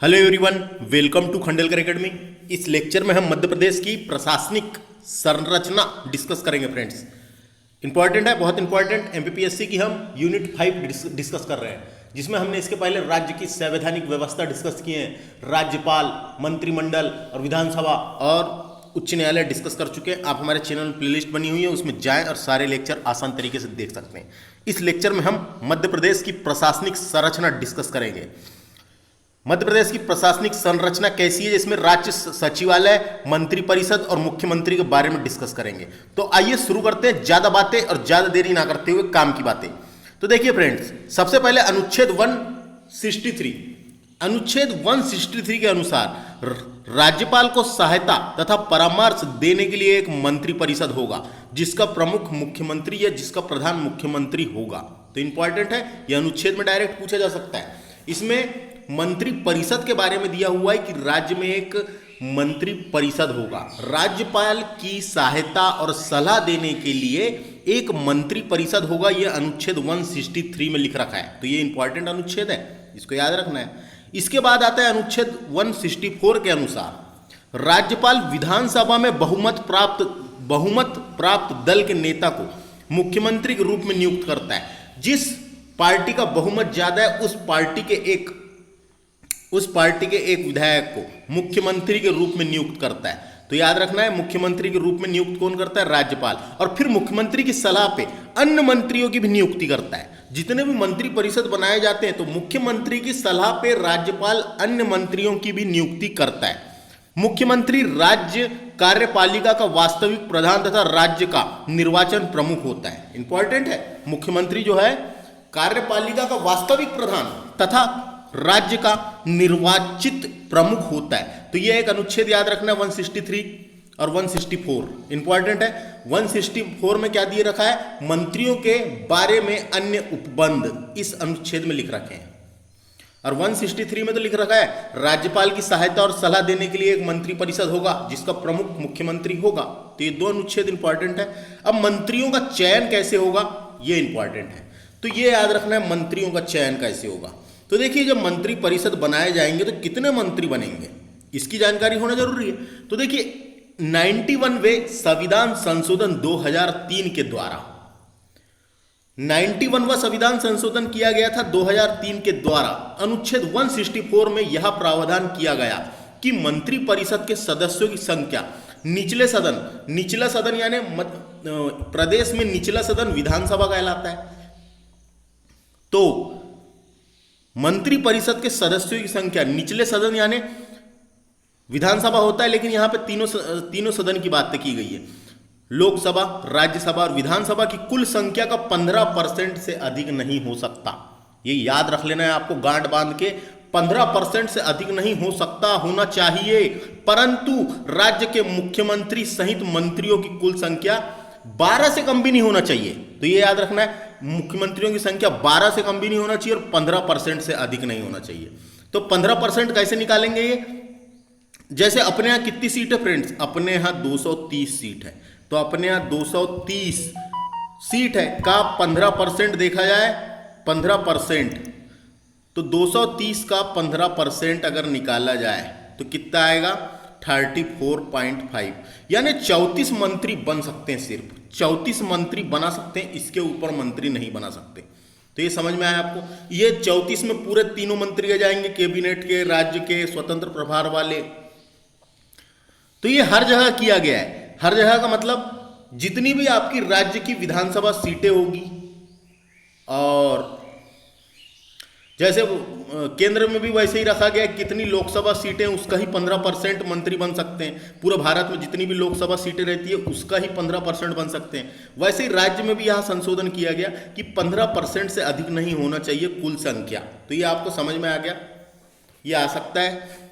Hello everyone, welcome to Khandelkar academy. इस lecture में हम मध्य प्रदेश की प्रशासनिक संरचना डिस्कस करेंगे फ्रेंड्स। इंपॉर्टेंट है, बहुत इंपॉर्टेंट। एमपीपीएससी की हम यूनिट 5 डिस्कस कर रहे हैं, जिसमें हमने इसके पहले राज्य की संवैधानिक व्यवस्था डिस्कस किए हैं। राज्यपाल, मंत्रिमंडल और विधानसभा और उच्च न्यायालय डिस्कस कर चुके हैं। आप हमारे चैनल में प्लेलिस्ट बनी हुई है, उसमें जाएं और सारे लेक्चर आसान तरीके से देख सकते हैं। इस लेक्चर में हम मध्य प्रदेश की प्रशासनिक संरचना डिस्कस करेंगे। मध्य प्रदेश की प्रशासनिक संरचना कैसी है, जिसमें राज्य सचिवालय, मंत्रिपरिषद और मुख्यमंत्री के बारे में डिस्कस करेंगे। तो आइए शुरू करते हैं, ज्यादा बातें और ज्यादा देरी ना करते हुए काम की बातें। तो देखिए फ्रेंड्स, सबसे पहले अनुच्छेद 163। अनुच्छेद 163 के अनुसार राज्यपाल को सहायता तथा परामर्श देने के लिए एक मंत्रिपरिषद होगा, जिसका प्रमुख मुख्यमंत्री या जिसका प्रधान मुख्यमंत्री होगा। तो इंपॉर्टेंट है, यह अनुच्छेद में डायरेक्ट पूछा जा सकता है। इसमें मंत्री परिषद के बारे में दिया हुआ है कि राज्य में एक मंत्री परिषद होगा। राज्यपाल की सहायता और सलाह देने के लिए एक मंत्री परिषद होगा, यह अनुच्छेद 163 में लिख रखा है। तो ये इंपॉर्टेंट अनुच्छेद है, इसको याद रखना है। इसके बाद आता है अनुच्छेद 164 के अनुसार राज्यपाल विधानसभा में बहुमत प्राप्त दल के नेता को मुख्यमंत्री के रूप में नियुक्त करता है। जिस पार्टी का बहुमत ज्यादा है उस पार्टी के एक विधायक को मुख्यमंत्री के रूप में नियुक्त करता है। तो याद रखना है, मुख्यमंत्री के रूप में नियुक्त कौन करता है? राज्यपाल। और फिर मुख्यमंत्री की सलाह पे अन्य मंत्रियों की भी नियुक्ति करता है। जितने भी मंत्री परिषद बनाए जाते हैं तो मुख्यमंत्री की सलाह पे राज्यपाल अन्य मंत्रियों की भी नियुक्ति करता है। मुख्यमंत्री राज्य कार्यपालिका का वास्तविक प्रधान तथा राज्य का निर्वाचन प्रमुख होता है। इंपॉर्टेंट है, मुख्यमंत्री जो है कार्यपालिका का वास्तविक प्रधान तथा राज्य का निर्वाचित प्रमुख होता है। तो यह एक अनुच्छेद याद रखना, 163 और 164 इंपॉर्टेंट है। 164 में क्या दिए रखा है? मंत्रियों के बारे में अन्य उपबंध इस अनुच्छेद में लिख रखे हैं। और 163 में तो लिख रखा है राज्यपाल की सहायता और सलाह देने के लिए एक मंत्री परिषद होगा, जिसका प्रमुख मुख्यमंत्री होगा। तो ये दो अनुच्छेद इंपॉर्टेंट है। अब मंत्रियों का चयन कैसे होगा, ये इंपॉर्टेंट है। तो ये याद रखना है, मंत्रियों का चयन कैसे होगा। तो देखिए, जब मंत्री परिषद बनाए जाएंगे तो कितने मंत्री बनेंगे, इसकी जानकारी होना जरूरी है। तो देखिए, 91वें संविधान संशोधन 2003 के द्वारा 91वां संविधान संशोधन किया गया था 2003 के द्वारा। अनुच्छेद 164 में यह प्रावधान किया गया कि मंत्री परिषद के सदस्यों की संख्या निचला सदन यानी प्रदेश में निचला सदन विधानसभा कहलाता है। तो मंत्री परिषद के सदस्यों की संख्या, निचले सदन यानी विधानसभा होता है, लेकिन यहां पे तीनों सदन की बात की गई है। लोकसभा, राज्यसभा और विधानसभा की कुल संख्या का 15% से अधिक नहीं हो सकता। ये याद रख लेना है आपको, गांठ बांध के। 15% से अधिक नहीं हो सकता, होना चाहिए। परंतु राज्य के मुख्यमंत्री सहित मंत्रियों की कुल संख्या 12 से कम भी नहीं होना चाहिए। तो ये याद रखना है, मुख्यमंत्रियों की संख्या 12 से कम भी नहीं होना चाहिए और 15% से अधिक नहीं होना चाहिए। तो 15% कैसे निकालेंगे ये? जैसे अपने यहां कितनी सीट है फ्रेंड्स? अपने यहां 230 सीट है। तो अपने यहां 230 सीट है का 15% देखा जाए, 15%। तो 230 का 15% अगर निकाला जाए तो कितना आएगा? 34.5, यानी 34 मंत्री बन सकते हैं। सिर्फ 34 मंत्री बना सकते हैं, इसके ऊपर मंत्री नहीं बना सकते। तो ये समझ में आया आपको? ये 34 में पूरे तीनों मंत्री आ जाएंगे, कैबिनेट के, राज्य के, स्वतंत्र प्रभार वाले। तो ये हर जगह किया गया है। हर जगह का मतलब जितनी भी आपकी राज्य की विधानसभा सीटें होगी, और जैसे केंद्र में भी वैसे ही रखा गया, कितनी लोकसभा सीटें उसका ही 15% मंत्री बन सकते हैं। पूरे भारत में जितनी भी लोकसभा सीटें रहती है उसका ही 15% बन सकते हैं। वैसे ही राज्य में भी यह संशोधन किया गया कि 15% से अधिक नहीं होना चाहिए कुल संख्या। तो ये आपको समझ में आ गया, ये आ सकता है।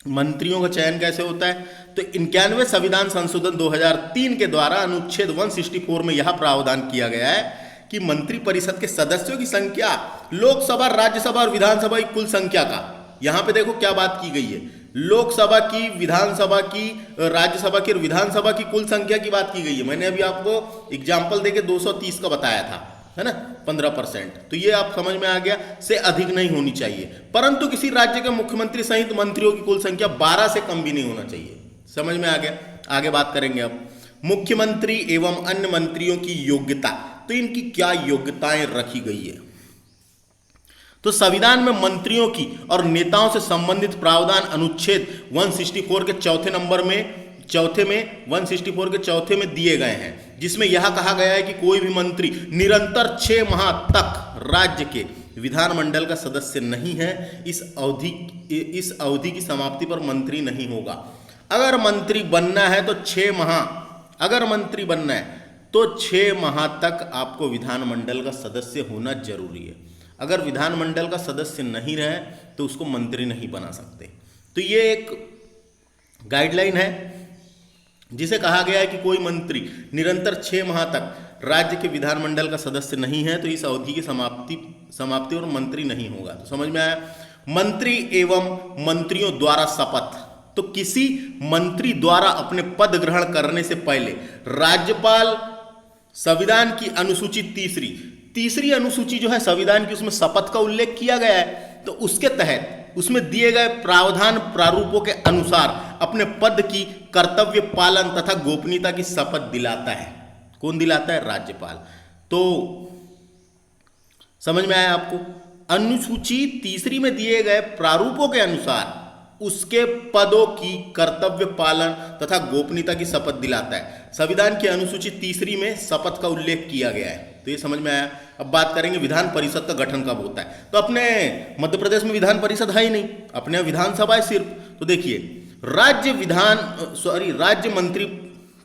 मंत्रियों का चयन कैसे होता है? तो 91वें संविधान संशोधन 2003 के द्वारा अनुच्छेद 164 में यह प्रावधान किया गया है कि मंत्री परिषद के सदस्यों की संख्या लोकसभा, राज्यसभा और विधानसभा की कुल संख्या का, यहां पे देखो क्या बात की गई है, लोकसभा की, विधानसभा की, राज्यसभा की और विधानसभा की कुल संख्या की बात की गई है। मैंने अभी आपको एग्जाम्पल देके 230 का बताया था, है ना, 15%। तो ये आप समझ में आ गया, से अधिक नहीं होनी चाहिए। परंतु किसी राज्य के मुख्यमंत्री सहित मंत्रियों की कुल संख्या 12 से कम भी नहीं होना चाहिए। समझ में आ गया। आगे बात करेंगे अब मुख्यमंत्री एवं अन्य मंत्रियों की योग्यता। तो इनकी क्या योग्यताएं रखी गई है? तो संविधान में मंत्रियों की और नेताओं से संबंधित प्रावधान अनुच्छेद 164 के चौथे में 164 के चौथे में दिए गए हैं, जिसमें यह कहा गया है कि कोई भी मंत्री निरंतर 6 माह तक राज्य के विधानमंडल का सदस्य नहीं है। इस अवधि की समाप्ति पर मंत्री नहीं होगा। अगर मंत्री बनना है तो 6 माह, अगर मंत्री बनना है तो 6 माह तक आपको विधानमंडल का सदस्य होना जरूरी है। अगर विधानमंडल का सदस्य नहीं रहे तो उसको मंत्री नहीं बना सकते। तो ये एक गाइडलाइन है जिसे कहा गया है कि कोई मंत्री निरंतर 6 माह तक राज्य के विधानमंडल का सदस्य नहीं है तो इस अवधि की समाप्ति और मंत्री नहीं होगा। तो समझ में आया। मंत्री एवं मंत्रियों द्वारा शपथ। तो किसी मंत्री द्वारा अपने पद ग्रहण करने से पहले राज्यपाल संविधान की अनुसूची तीसरी अनुसूची जो है संविधान की, उसमें शपथ का उल्लेख किया गया है। तो उसके तहत उसमें दिए गए प्रावधान प्रारूपों के अनुसार अपने पद की कर्तव्य पालन तथा गोपनीयता की शपथ दिलाता है। कौन दिलाता है? राज्यपाल। तो समझ में आया आपको? अनुसूची 3 में दिए गए प्रारूपों के अनुसार उसके पदों की कर्तव्य पालन तथा गोपनीयता की शपथ दिलाता है। संविधान की अनुसूची 3 में शपथ का उल्लेख किया गया है। तो ये समझ में आया। अब बात करेंगे विधान परिषद का गठन कब होता है। तो अपने मध्य प्रदेश में विधान परिषद है ही नहीं, अपने विधानसभा है सिर्फ। तो देखिए राज्य मंत्री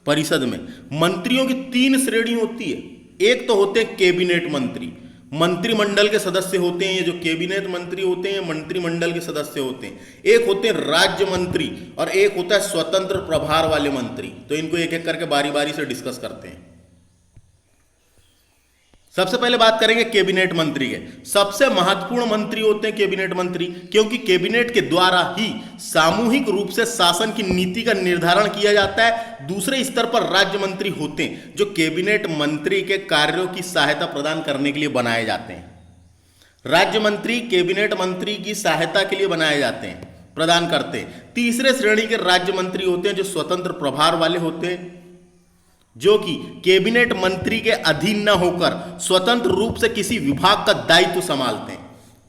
परिषद में मंत्रियों की 3 श्रेणी होती है। एक तो होते हैं कैबिनेट मंत्री, मंत्रिमंडल के सदस्य होते हैं। ये जो कैबिनेट मंत्री होते हैं मंत्रिमंडल के सदस्य होते हैं। एक होते हैं राज्य मंत्री और एक होता है स्वतंत्र प्रभार वाले मंत्री। तो इनको एक एक करके बारी बारी से डिस्कस करते हैं। सबसे पहले बात करेंगे कैबिनेट मंत्री के। सबसे महत्वपूर्ण मंत्री होते हैं कैबिनेट मंत्री, क्योंकि कैबिनेट के द्वारा ही सामूहिक रूप से शासन की नीति का निर्धारण किया जाता है। दूसरे स्तर पर राज्य मंत्री होते हैं जो कैबिनेट मंत्री के कार्यों की सहायता प्रदान करने के लिए बनाए जाते हैं। राज्य मंत्री कैबिनेट मंत्री की सहायता के लिए बनाए जाते हैं, प्रदान करते हैं। तीसरे श्रेणी के राज्य मंत्री होते हैं जो स्वतंत्र प्रभार वाले होते हैं, जो कि कैबिनेट मंत्री के अधीन न होकर स्वतंत्र रूप से किसी विभाग का दायित्व संभालते हैं।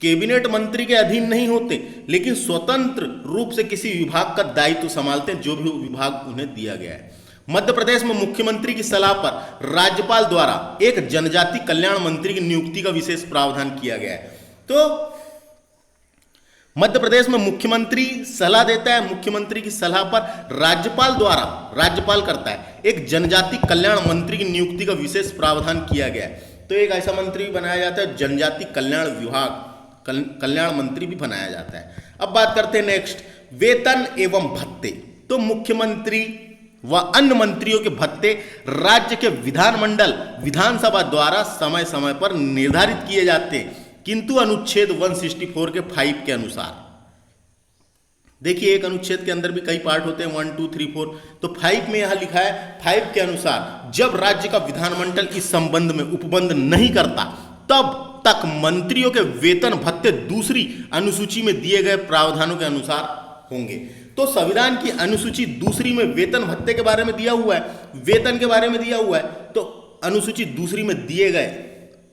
कैबिनेट मंत्री के अधीन नहीं होते लेकिन स्वतंत्र रूप से किसी विभाग का दायित्व संभालते हैं, जो भी विभाग उन्हें दिया गया है। मध्य प्रदेश में मुख्यमंत्री की सलाह पर राज्यपाल द्वारा एक जनजाति कल्याण मंत्री की नियुक्ति का विशेष प्रावधान किया गया है। तो मध्य प्रदेश में मुख्यमंत्री सलाह देता है, मुख्यमंत्री की सलाह पर राज्यपाल करता है एक जनजाति कल्याण मंत्री की नियुक्ति का विशेष प्रावधान किया गया है। तो एक ऐसा मंत्री बनाया जाता है, जनजाति कल्याण विभाग कल्याण मंत्री भी बनाया जाता है। अब बात करते हैं नेक्स्ट, वेतन एवं भत्ते। तो मुख्यमंत्री व अन्य मंत्रियों के भत्ते राज्य के विधानसभा द्वारा समय समय पर निर्धारित किए जाते हैं, किंतु अनुच्छेद 164 के 5 के अनुसार। देखिए एक अनुच्छेद के अंदर भी कई पार्ट होते हैं, 1, 2, 3, 4। तो 5 में यहां लिखा है 5 के अनुसार जब राज्य का विधानमंडल इस संबंध में उपबंध नहीं करता तब तक मंत्रियों के वेतन भत्ते दूसरी अनुसूची में दिए गए प्रावधानों के अनुसार होंगे। तो संविधान की अनुसूची 2 में वेतन भत्ते के बारे में दिया हुआ है, वेतन के बारे में दिया हुआ है। तो अनुसूची 2 में दिए गए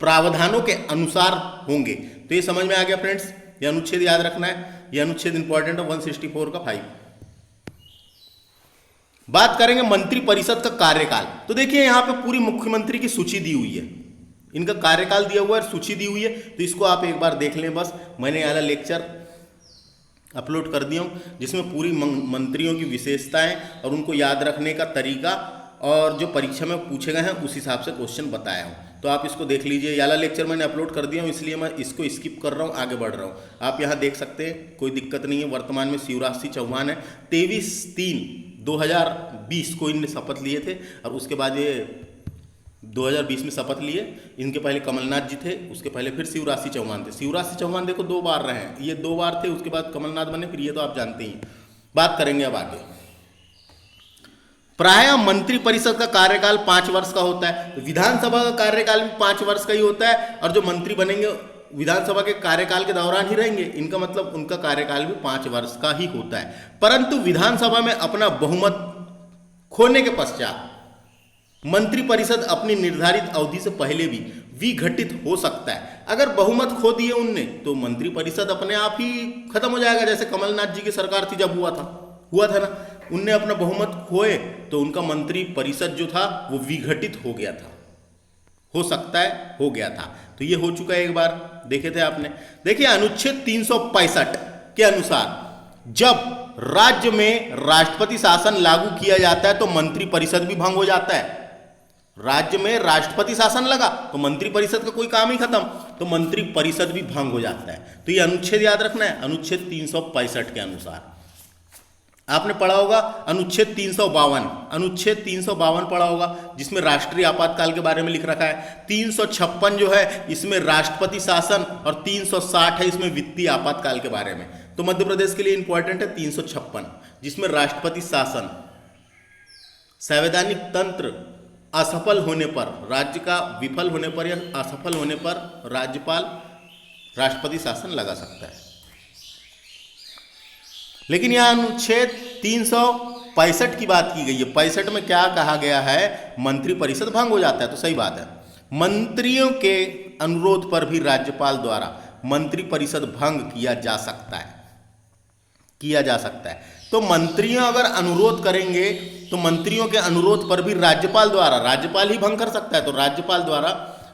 प्रावधानों के अनुसार होंगे। तो ये समझ में आ गया फ्रेंड्स, ये अनुच्छेद याद रखना है, ये अनुच्छेद इंपॉर्टेंट है 164 का 5। बात करेंगे मंत्री परिषद का कार्यकाल। तो देखिए यहां पे पूरी मुख्यमंत्री की सूची दी हुई है, इनका कार्यकाल दिया हुआ है, सूची दी हुई है। तो इसको आप एक बार देख लें बस। मैंने वाला लेक्चर अपलोड कर दिया हूं जिसमें पूरी मंत्रियों की विशेषताएं और उनको याद रखने का तरीका और जो परीक्षा में पूछे गए हैं उस हिसाब से क्वेश्चन बताया हूं। तो आप इसको देख लीजिए। याला लेक्चर मैंने अपलोड कर दिया हूं, इसलिए मैं इसको स्किप कर रहा हूं, आगे बढ़ रहा हूं। आप यहां देख सकते हैं, कोई दिक्कत नहीं है। वर्तमान में शिवराज सिंह चौहान है। 23/3/2020 को इनने शपथ लिए थे और उसके बाद ये 2020 में शपथ लिए। इनके पहले कमलनाथ जी थे, उसके पहले फिर शिवराज सिंह चौहान थे। शिवराज सिंह चौहान देखो 2 बार रहे हैं, ये 2 बार थे, उसके बाद कमलनाथ बने, फिर ये तो आप जानते ही। बात करेंगे अब आगे। प्रायः मंत्री परिषद का कार्यकाल 5 वर्ष का होता है, तो विधानसभा का कार्यकाल भी 5 वर्ष का ही होता है, और जो मंत्री बनेंगे विधानसभा के कार्यकाल के दौरान ही रहेंगे, इनका मतलब उनका कार्यकाल भी 5 वर्ष का ही होता है। परंतु विधानसभा में अपना बहुमत खोने के पश्चात मंत्री परिषद अपनी निर्धारित अवधि से पहले भी विघटित हो सकता है। अगर बहुमत खो दिए उनने तो मंत्री परिषद अपने आप ही खत्म हो जाएगा, जैसे कमलनाथ जी की सरकार थी जब हुआ था ना, उनने अपना बहुमत खोए तो उनका मंत्री परिषद जो था वो विघटित हो गया था, हो सकता है हो गया था। तो ये हो चुका है, एक बार देखे थे आपने। देखिए अनुच्छेद 365 के अनुसार जब राज्य में राष्ट्रपति शासन लागू किया जाता है तो मंत्री परिषद भी भंग हो जाता है। राज्य में राष्ट्रपति शासन लगा तो मंत्री परिषद का कोई काम ही खत्म, तो मंत्री परिषद भी भंग हो जाता है। तो ये अनुच्छेद याद रखना है, अनुच्छेद 365 के अनुसार। आपने पढ़ा होगा अनुच्छेद 352 पढ़ा होगा, जिसमें राष्ट्रीय आपातकाल के बारे में लिख रखा है। 356 जो है इसमें राष्ट्रपति शासन, और 360 है इसमें वित्तीय आपातकाल के बारे में। तो मध्य प्रदेश के लिए इंपॉर्टेंट है 356, जिसमें राष्ट्रपति शासन, संवैधानिक तंत्र असफल होने पर, राज्य का विफल होने पर या असफल होने पर राज्यपाल राष्ट्रपति शासन लगा सकता है। लेकिन यह अनुच्छेद 365 की बात की गई है। 65 में क्या कहा गया है, मंत्री परिषद भंग हो जाता है, तो सही बात है। मंत्रियों के अनुरोध पर भी राज्यपाल द्वारा मंत्री परिषद भंग किया जा सकता है। तो मंत्रियों अगर अनुरोध करेंगे तो मंत्रियों के अनुरोध पर भी राज्यपाल ही भंग कर सकता है, तो राज्यपाल द्वारा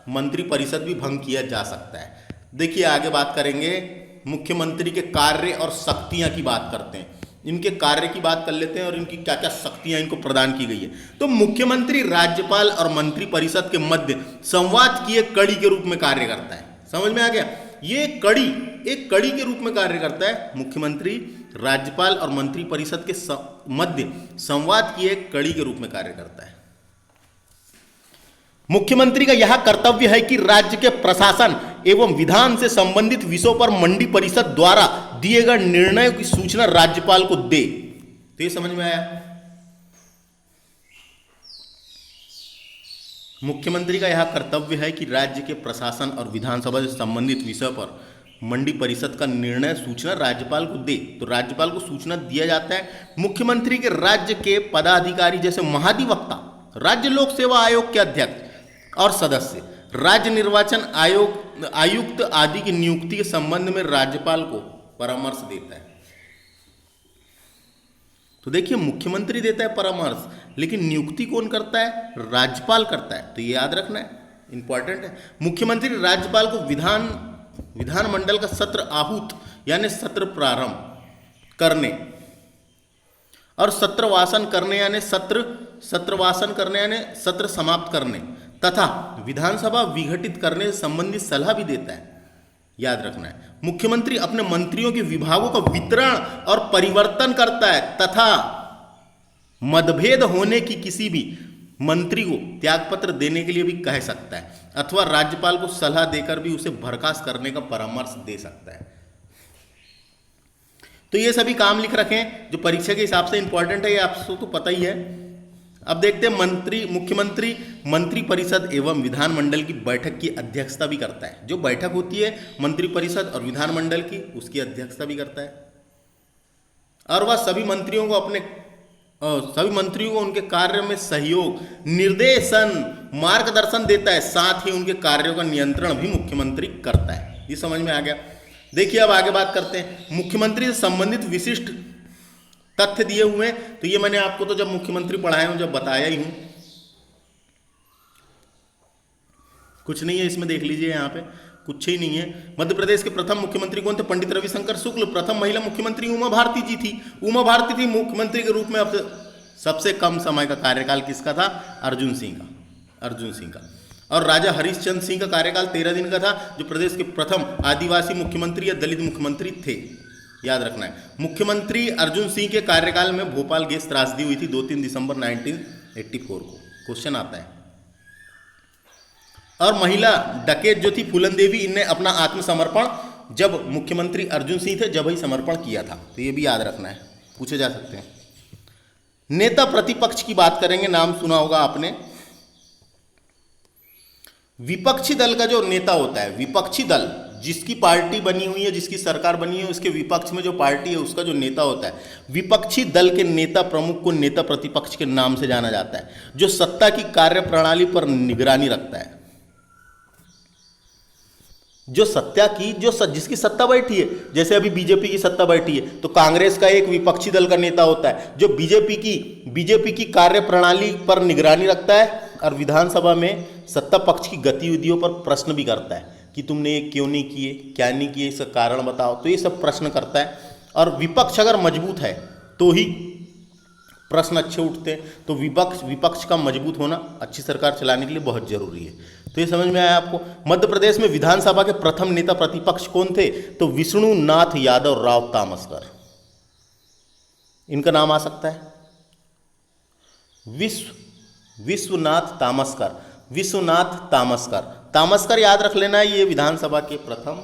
मंत्री परिषद भी भंग किया जा सकता है। देखिए आगे बात करेंगे, मुख्यमंत्री के कार्य और शक्तियां की बात करते हैं। इनके कार्य की बात कर लेते हैं और इनकी क्या क्या शक्तियां इनको प्रदान की गई है। तो मुख्यमंत्री राज्यपाल और मंत्री परिषद के मध्य संवाद की एक कड़ी के रूप में कार्य करता है। समझ में आ गया, ये एक कड़ी के रूप में कार्य करता है। मुख्यमंत्री राज्यपाल और मंत्री परिषद के मध्य संवाद की एक कड़ी के रूप में कार्य करता है। मुख्यमंत्री का यह कर्तव्य है कि राज्य के प्रशासन एवं विधान से संबंधित विषयों पर मंडी परिषद द्वारा दिए गए निर्णयों की सूचना राज्यपाल को दे। तो ये समझ में आया, मुख्यमंत्री का यह कर्तव्य है कि राज्य के प्रशासन और विधानसभा से संबंधित विषय पर मंडी परिषद का निर्णय सूचना राज्यपाल को दे। तो राज्यपाल को सूचना दिया जाता है। मुख्यमंत्री के राज्य के पदाधिकारी जैसे महाधिवक्ता, राज्य लोक सेवा आयोग के अध्यक्ष और सदस्य, राज्य निर्वाचन आयुक्त आदि की नियुक्ति के संबंध में राज्यपाल को परामर्श देता है। तो देखिए मुख्यमंत्री देता है परामर्श, लेकिन नियुक्ति कौन करता है, राज्यपाल करता है। तो ये याद रखना है, इंपॉर्टेंट है। मुख्यमंत्री राज्यपाल को विधानमंडल का सत्र आहूत यानी सत्र प्रारंभ करने और सत्रवासन करने यानी सत्र समाप्त करने तथा विधानसभा विघटित करने से संबंधित सलाह भी देता है। याद रखना है, मुख्यमंत्री अपने मंत्रियों के विभागों का वितरण और परिवर्तन करता है तथा मतभेद होने की किसी भी मंत्री को त्यागपत्र देने के लिए भी कह सकता है, अथवा राज्यपाल को सलाह देकर भी उसे बर्खास्त करने का परामर्श दे सकता है। तो ये सभी काम लिख रखें जो परीक्षा के हिसाब से इंपॉर्टेंट है, ये आपको तो पता ही है। अब देखते हैं मुख्यमंत्री मंत्री परिषद एवं विधानमंडल की बैठक की अध्यक्षता भी करता है। जो बैठक होती है मंत्री परिषद और विधानमंडल की, उसकी अध्यक्षता भी करता है। और वह सभी मंत्रियों को उनके कार्य में सहयोग, निर्देशन, मार्गदर्शन देता है। साथ ही उनके कार्यों का नियंत्रण भी मुख्यमंत्री करता है। ये समझ में आ गया। देखिए अब आगे बात करते हैं, मुख्यमंत्री से संबंधित विशिष्ट तथ्य दिए हुए हैं। तो ये मैंने आपको तो जब मुख्यमंत्री पढ़ाए हूं, जब बताया ही हूं, कुछ नहीं है इसमें, देख लीजिए यहाँ पे कुछ ही नहीं है। मध्य प्रदेश के प्रथम मुख्यमंत्री कौन थे, पंडित रविशंकर शुक्ल। प्रथम महिला मुख्यमंत्री उमा भारती जी थी। उमा भारती थी मुख्यमंत्री के रूप में अब सबसे कम समय का कार्यकाल किसका था, अर्जुन सिंह का। और राजा हरिश्चंद्र सिंह का कार्यकाल 13 दिन का था, जो प्रदेश के प्रथम आदिवासी मुख्यमंत्री या दलित मुख्यमंत्री थे। याद रखना है, मुख्यमंत्री अर्जुन सिंह के कार्यकाल में भोपाल गैस त्रासदी हुई थी 2-3 दिसंबर 1984 को। क्वेश्चन आता है। और महिला डकैत जो थी फूलन देवी, इनने अपना आत्मसमर्पण जब मुख्यमंत्री अर्जुन सिंह थे जब ही समर्पण किया था। तो ये भी याद रखना है, पूछे जा सकते हैं। नेता प्रतिपक्ष की बात करेंगे, नाम सुना होगा आपने। विपक्षी दल का जो नेता होता है, विपक्षी दल जिसकी पार्टी बनी हुई है, जिसकी सरकार बनी है, उसके विपक्ष में जो पार्टी है उसका जो नेता होता है, विपक्षी दल के नेता प्रमुख को नेता प्रतिपक्ष के नाम से जाना जाता है, जो सत्ता की कार्यप्रणाली पर निगरानी रखता है। जिसकी सत्ता बैठी है, जैसे अभी बीजेपी की सत्ता बैठी है, तो कांग्रेस का एक विपक्षी दल का नेता होता है जो बीजेपी की कार्यप्रणाली पर निगरानी रखता है और विधानसभा में सत्ता पक्ष की गतिविधियों पर प्रश्न भी करता है कि तुमने ये क्यों नहीं किए, क्या नहीं किए, इसका कारण बताओ। तो ये सब प्रश्न करता है। और विपक्ष अगर मजबूत है तो ही प्रश्न अच्छे उठते हैं। तो विपक्ष का मजबूत होना अच्छी सरकार चलाने के लिए बहुत जरूरी है। तो ये समझ में आया आपको। मध्य प्रदेश में विधानसभा के प्रथम नेता प्रतिपक्ष कौन थे? तो विष्णुनाथ यादव राव तामसकर, इनका नाम आ सकता है। विश्वनाथ तामसकर याद रख लेना, ये विधानसभा के प्रथम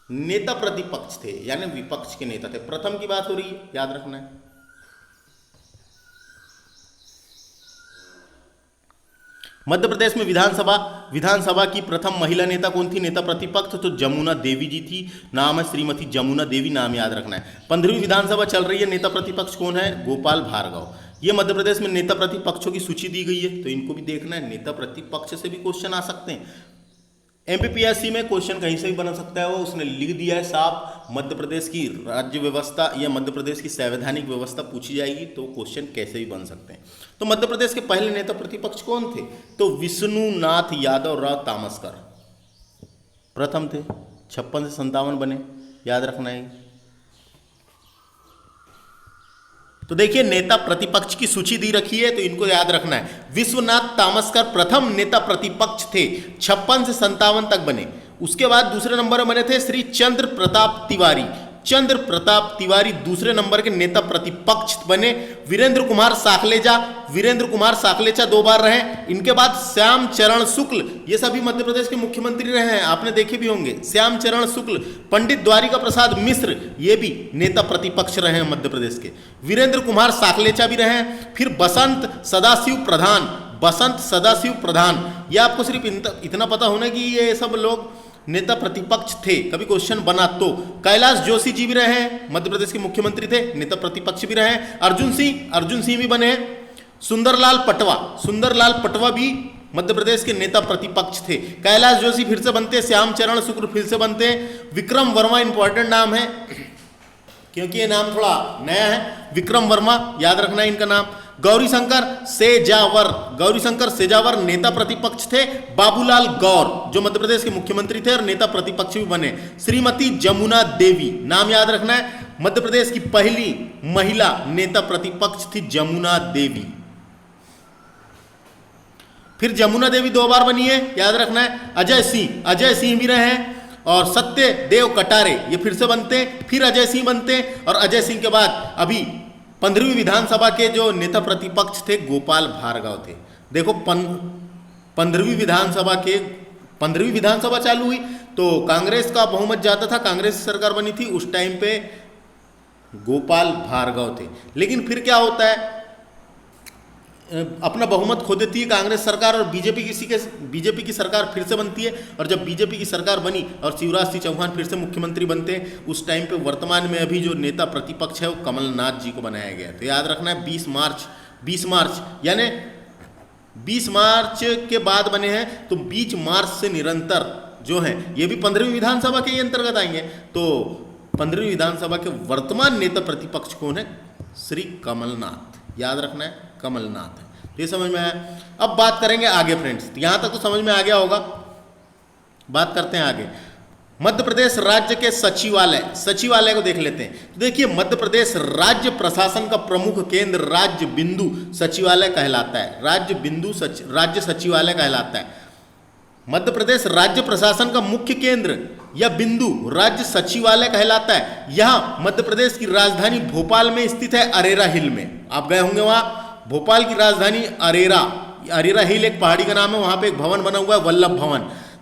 नेता प्रतिपक्ष थे, यानी विपक्ष के नेता थे। प्रथम की बात हो रही है, याद रखना है। मध्य प्रदेश में विधानसभा की प्रथम महिला नेता कौन थी नेता प्रतिपक्ष? तो जमुना देवी जी थी, नाम है श्रीमती जमुना देवी, नाम याद रखना है। 15वीं विधानसभा चल रही है, नेता प्रतिपक्ष कौन है? गोपाल भार्गव। ये मध्य प्रदेश में नेता प्रतिपक्षों की सूची दी गई है, तो इनको भी देखना है। नेता प्रतिपक्ष से भी क्वेश्चन आ सकते हैं। एमपीपीएससी में क्वेश्चन कहीं से भी बन सकता है, वो उसने लिख दिया है साफ। मध्य प्रदेश की राज्य व्यवस्था या मध्य प्रदेश की संवैधानिक व्यवस्था पूछी जाएगी तो क्वेश्चन कैसे भी बन सकते हैं। तो मध्य प्रदेश के पहले नेता प्रतिपक्ष कौन थे? तो विष्णुनाथ यादव राव तामसकर प्रथम थे। 56 से 57 बने, याद रखना है। तो देखिए, नेता प्रतिपक्ष की सूची दी रखी है, तो इनको याद रखना है। विश्वनाथ तामसकर प्रथम नेता प्रतिपक्ष थे, 56 से 57 तक बने। उसके बाद दूसरे नंबर पर बने थे श्री चंद्र प्रताप तिवारी दूसरे नंबर के नेता प्रतिपक्ष बने। वीरेंद्र कुमार साखलेचा 2 बार रहे। इनके बाद श्याम चरण शुक्ल, ये सभी मध्य प्रदेश के मुख्यमंत्री रहे हैं, आपने देखे भी होंगे। श्याम चरण शुक्ल, पंडित द्वारिका प्रसाद मिश्र, ये भी नेता प्रतिपक्ष रहे हैं मध्य प्रदेश के। वीरेंद्र कुमार साखलेचा भी रहे हैं। फिर बसंत सदाशिव प्रधान, ये आपको सिर्फ इतना पता होना कि ये सब लोग नेता प्रतिपक्ष थे, कभी क्वेश्चन बना तो। कैलाश जोशी जी भी रहे हैं, मध्य प्रदेश के मुख्यमंत्री थे, नेता प्रतिपक्ष भी रहे हैं। अर्जुन सिंह भी बने हैं। सुंदरलाल पटवा भी मध्य प्रदेश के नेता प्रतिपक्ष थे। कैलाश जोशी फिर से बनते, श्याम चरण शुक्ल फिर से बनते। विक्रम वर्मा इंपॉर्टेंट नाम है क्योंकि ये नाम थोड़ा नया है। विक्रम वर्मा याद रखना है इनका नाम। गौरीशंकर सेजावर नेता प्रतिपक्ष थे। बाबूलाल गौर जो मध्य प्रदेश के मुख्यमंत्री थे और नेता प्रतिपक्ष भी बने। श्रीमती जमुना देवी, नाम याद रखना है। मध्य प्रदेश की पहली महिला नेता प्रतिपक्ष थी जमुना देवी। फिर जमुना देवी 2 बार बनी है, याद रखना है। अजय सिंह भी रहे हैं। और सत्यदेव कटारे ये फिर से बनते, फिर अजय सिंह बनते। और अजय सिंह के बाद अभी 15वीं विधानसभा के जो नेता प्रतिपक्ष थे गोपाल भार्गव थे। देखो 15वीं विधानसभा चालू हुई तो कांग्रेस का बहुमत ज्यादा था, कांग्रेस की सरकार बनी थी। उस टाइम पे गोपाल भार्गव थे। लेकिन फिर क्या होता है, अपना बहुमत खो देती है कांग्रेस सरकार और बीजेपी की सरकार फिर से बनती है। और जब बीजेपी की सरकार बनी और शिवराज सिंह चौहान फिर से मुख्यमंत्री बनते हैं, उस टाइम पे वर्तमान में अभी जो नेता प्रतिपक्ष है वो कमलनाथ जी को बनाया गया। तो याद रखना है 20 मार्च यानी 20 मार्च के बाद बने हैं। तो 20 मार्च से निरंतर जो है ये भी 15वीं विधानसभा के अंतर्गत आएंगे। तो 15वीं विधानसभा के वर्तमान नेता प्रतिपक्ष कौन है? श्री कमलनाथ, याद रखना है कमलनाथ है। तो ये समझ में आया। अब बात करेंगे आगे फ्रेंड्स, तो यहां तक तो समझ में आ गया होगा। बात करते हैं आगे। मध्य प्रदेश राज्य के सचिवालय को देख लेते हैं। तो देखिए, मध्य प्रदेश राज्य प्रशासन का प्रमुख केंद्र राज्य बिंदु सचिवालय कहलाता है। राज्य सचिवालय कहलाता है। मध्य प्रदेश राज्य प्रशासन का मुख्य केंद्र या बिंदु राज्य सचिवालय कहलाता है। यह मध्य प्रदेश की राजधानी भोपाल में स्थित है, अरेरा हिल में। आप गए होंगे वहां। भोपाल की राजधानी अरेरा हिल एक पहाड़ी का नाम है, वहां पे एक भवन बना हुआ है, वल्लभ भवन।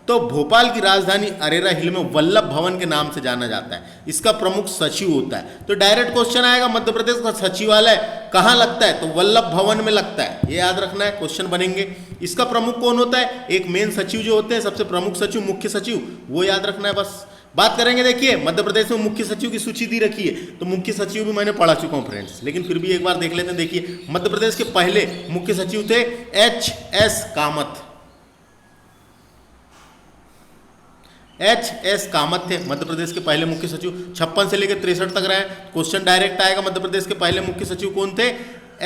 तो भोपाल की राजधानी अरेरा हिल में वल्लभ भवन के नाम से जाना जाता है। इसका प्रमुख सचिव होता है। तो डायरेक्ट क्वेश्चन आएगा, मध्य प्रदेश का सचिवालय कहाँ लगता है, तो वल्लभ भवन में लगता है, ये याद रखना है, क्वेश्चन बनेंगे। इसका प्रमुख कौन होता है, एक मेन सचिव जो होते हैं, सबसे प्रमुख सचिव, मुख्य सचिव, वो याद रखना है। बस बात करेंगे, देखिए मध्य प्रदेश में मुख्य सचिव की सूची दी रखी है, तो मुख्य सचिव भी मैंने पढ़ा चुका हूँ फ्रेंड्स, लेकिन फिर भी एक बार देख लेते हैं। देखिए मध्य प्रदेश के पहले मुख्य सचिव थे H.S. कामत। H.S. कामत थे मध्य प्रदेश के पहले मुख्य सचिव। 56 से लेकर 63 तक रहे। क्वेश्चन डायरेक्ट आएगा, मध्य प्रदेश के पहले मुख्य सचिव कौन थे,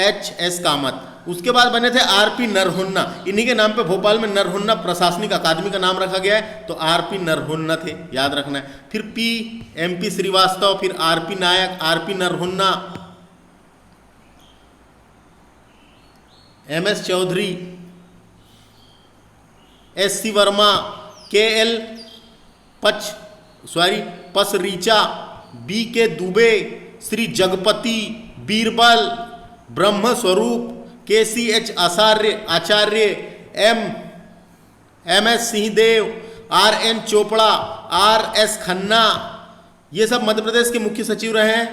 H.S. कामत। उसके बाद बने थे R.P. नरहोन्ना, इन्हीं के नाम पे भोपाल में नरहोन्ना प्रशासनिक अकादमी का नाम रखा गया है, तो R.P. नरहोन्ना थे, याद रखना है। फिर M.P. श्रीवास्तव, फिर R.P. नायक, R.P. नरहोन्ना, M.S. Chaudhary, S.C. Verma, K.L. Pasricha, B.K. Dubey, Shri Jagapati, Birbal, ब्रह्म स्वरूप, KCH आचार्य, M.S. Singhdeo, R.N. Chopra, R.S. Khanna, ये सब मध्य प्रदेश के मुख्य सचिव रहे हैं।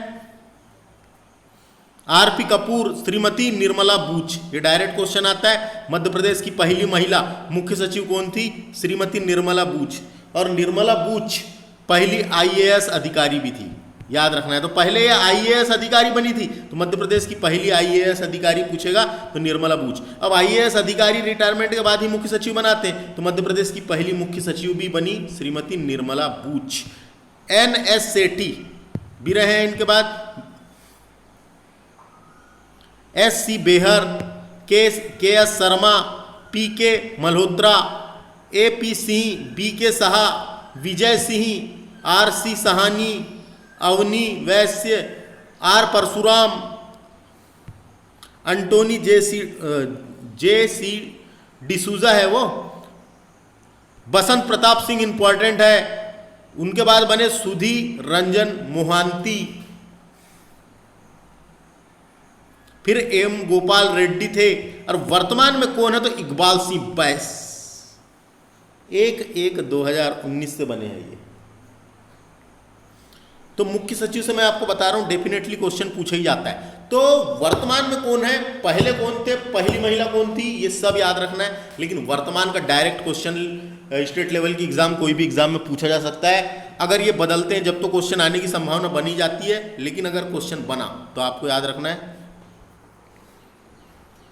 R.P. कपूर, श्रीमती निर्मला बूच, ये डायरेक्ट क्वेश्चन आता है। मध्य प्रदेश की पहली महिला मुख्य सचिव कौन थी, श्रीमती निर्मला बूच। और निर्मला बूच पहली IAS अधिकारी भी थी, याद रखना है। तो पहले ये IAS अधिकारी बनी थी, तो मध्य प्रदेश की पहली IAS अधिकारी पूछेगा तो निर्मला बूच। अब IAS अधिकारी रिटायरमेंट के बाद ही मुख्य सचिव बनाते हैं, तो मध्य प्रदेश की पहली मुख्य सचिव भी बनी श्रीमती निर्मला बूच। NS सेठी भी रहे हैं इनके बाद, SC Behar, KS Sharma, PK Malhotra, AP Singh, BK Saha, Vijay Singh, RC Sahani, Avani वैश्य, R Parshuram, Antony J.C. D'Souza है वो, बसंत प्रताप सिंह इंपॉर्टेंट है। उनके बाद बने सुधी रंजन मोहांती, फिर M गोपाल रेड्डी थे। और वर्तमान में कौन है, तो इकबाल सिंह बैस, 1/1/2019 से बने हैं ये। तो मुख्य सचिव से मैं आपको बता रहा हूं, डेफिनेटली क्वेश्चन पूछा ही जाता है। तो वर्तमान में कौन है, पहले कौन थे, पहली महिला कौन थी, ये सब याद रखना है। लेकिन वर्तमान का डायरेक्ट क्वेश्चन स्टेट लेवल की एग्जाम, कोई भी एग्जाम में पूछा जा सकता है। अगर ये बदलते हैं जब तो क्वेश्चन आने की संभावना बनी जाती है, लेकिन अगर क्वेश्चन बना तो आपको याद रखना है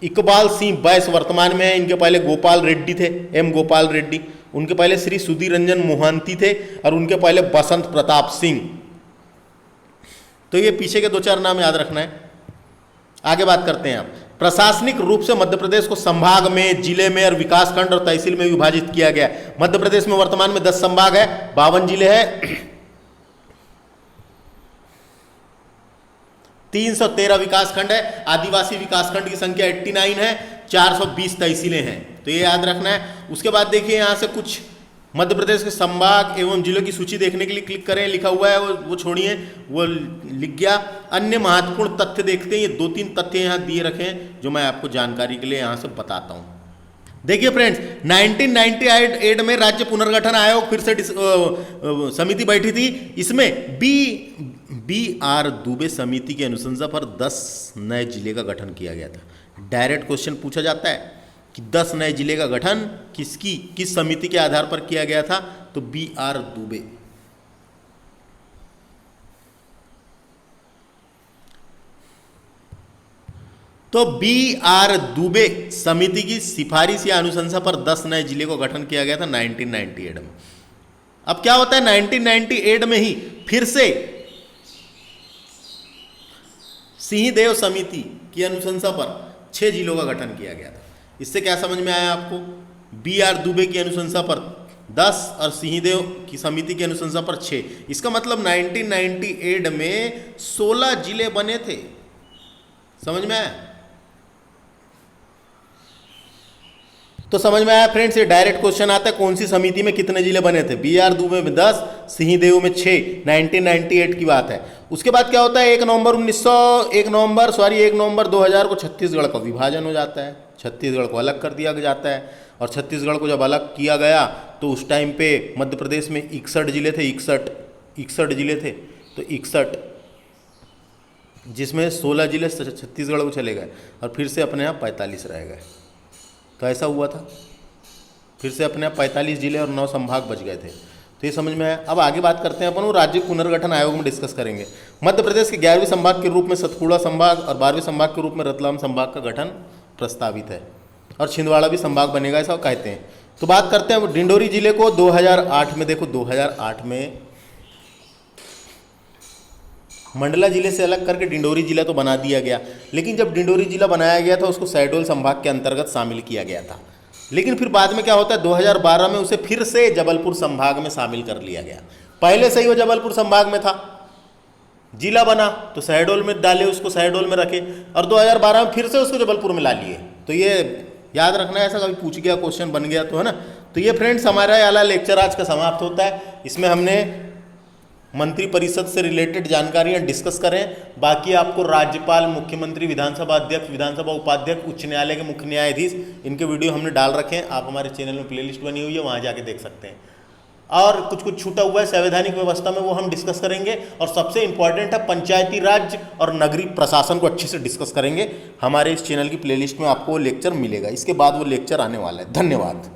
इकबाल सिंह बैस वर्तमान में है। इनके पहले गोपाल रेड्डी थे, M गोपाल रेड्डी। उनके पहले श्री सुधीर रंजन मोहांती थे, और उनके पहले बसंत प्रताप सिंह। तो ये पीछे के 2-4 नाम याद रखना है। आगे बात करते हैं आप। प्रशासनिक रूप से मध्य प्रदेश को संभाग में, जिले में और विकासखंड और तहसील में विभाजित किया गया। मध्य प्रदेश में वर्तमान में 10 संभाग है, 52 जिले हैं, 313 विकासखंड है, आदिवासी विकासखंड की संख्या 89 है, 420 तहसीलें हैं। तो ये याद रखना है। उसके बाद देखिए यहाँ से कुछ मध्य प्रदेश के संभाग एवं जिलों की सूची देखने के लिए क्लिक करें, लिखा हुआ है वो छोड़िए, वो लिख गया। अन्य महत्वपूर्ण तथ्य देखते हैं, ये 2-3 तथ्य यहाँ दिए रखे हैं जो मैं आपको जानकारी के लिए यहाँ से बताता हूँ। देखिए फ्रेंड्स, 1998 में राज्य पुनर्गठन आयोग फिर से समिति बैठी थी। इसमें BR दुबे समिति की अनुशंसा पर 10 नए जिले का गठन किया गया था। डायरेक्ट क्वेश्चन पूछा जाता है कि 10 नए जिले का गठन किस समिति के आधार पर किया गया था, तो BR दुबे। तो BR दुबे समिति की सिफारिश या अनुशंसा पर 10 नए जिले को गठन किया गया था 1998 में। अब क्या होता है, 1998 में ही फिर से सिंहदेव समिति की अनुशंसा पर 6 जिलों का गठन किया गया था। इससे क्या समझ में आया आपको, BR दुबे की अनुशंसा पर 10 और सिंहदेव की समिति की अनुशंसा पर 6। इसका मतलब 1998 में 16 जिले बने थे। समझ में आया? तो समझ में आया फ्रेंड्स। ये डायरेक्ट क्वेश्चन आता है, कौन सी समिति में कितने जिले बने थे। BR दुबे में 10, सिंहदेव में 6, 1998 की बात है। उसके बाद क्या होता है, 1 नवंबर 2000 को छत्तीसगढ़ का विभाजन हो जाता है, छत्तीसगढ़ को अलग कर दिया जाता है। और छत्तीसगढ़ को जब अलग किया गया तो उस टाइम पे मध्य प्रदेश में 61 जिले थे, 61 जिले थे, तो 61, जिसमें 16 जिले छत्तीसगढ़ को चले गए और फिर से अपने आप 45 रह गए। तो ऐसा हुआ था, फिर से अपने आप 45 जिले और 9 संभाग बच गए थे। तो ये समझ में आया। अब आगे बात करते हैं अपन, वो राज्य पुनर्गठन आयोग में डिस्कस करेंगे। मध्य प्रदेश के 11वें संभाग के रूप में सतपुड़ा संभाग और 12वें संभाग के रूप में रतलाम संभाग का गठन प्रस्तावित है और छिंदवाड़ा भी संभाग बनेगा, ऐसा कहते हैं। तो बात करते हैं डिंडोरी जिले को 2008 में, देखो 2008 में मंडला जिले से अलग करके डिंडोरी जिला तो बना दिया गया, लेकिन जब डिंडोरी जिला बनाया गया था उसको शहडोल संभाग के अंतर्गत शामिल किया गया था। लेकिन फिर बाद में क्या होता है, 2012 में उसे फिर से जबलपुर संभाग में शामिल कर लिया गया। पहले से ही वो जबलपुर संभाग में था, जिला बना तो शहडोल में डाले, उसको शहडोल में रखे, और 2012 में फिर से उसको जबलपुर में ला लिए। तो ये याद रखना है, ऐसा कभी पूछ गया, क्वेश्चन बन गया तो, है ना। तो ये फ्रेंड्स हमारा वाला लेक्चर आज का समाप्त होता है। इसमें हमने मंत्री परिषद से रिलेटेड जानकारियां डिस्कस करें। बाकी आपको राज्यपाल, मुख्यमंत्री, विधानसभा अध्यक्ष, विधानसभा उपाध्यक्ष, उच्च न्यायालय के मुख्य न्यायाधीश, इनके वीडियो हमने डाल रखे हैं। आप हमारे चैनल में प्लेलिस्ट बनी हुई है, वहाँ जाके देख सकते हैं। और कुछ कुछ छूटा हुआ है संवैधानिक व्यवस्था में, वो हम डिस्कस करेंगे। और सबसे इंपॉर्टेंट है पंचायती राज और नगरीय प्रशासन को अच्छे से डिस्कस करेंगे। हमारे इस चैनल की प्लेलिस्ट में आपको वो लेक्चर मिलेगा, इसके बाद वो लेक्चर आने वाला है। धन्यवाद।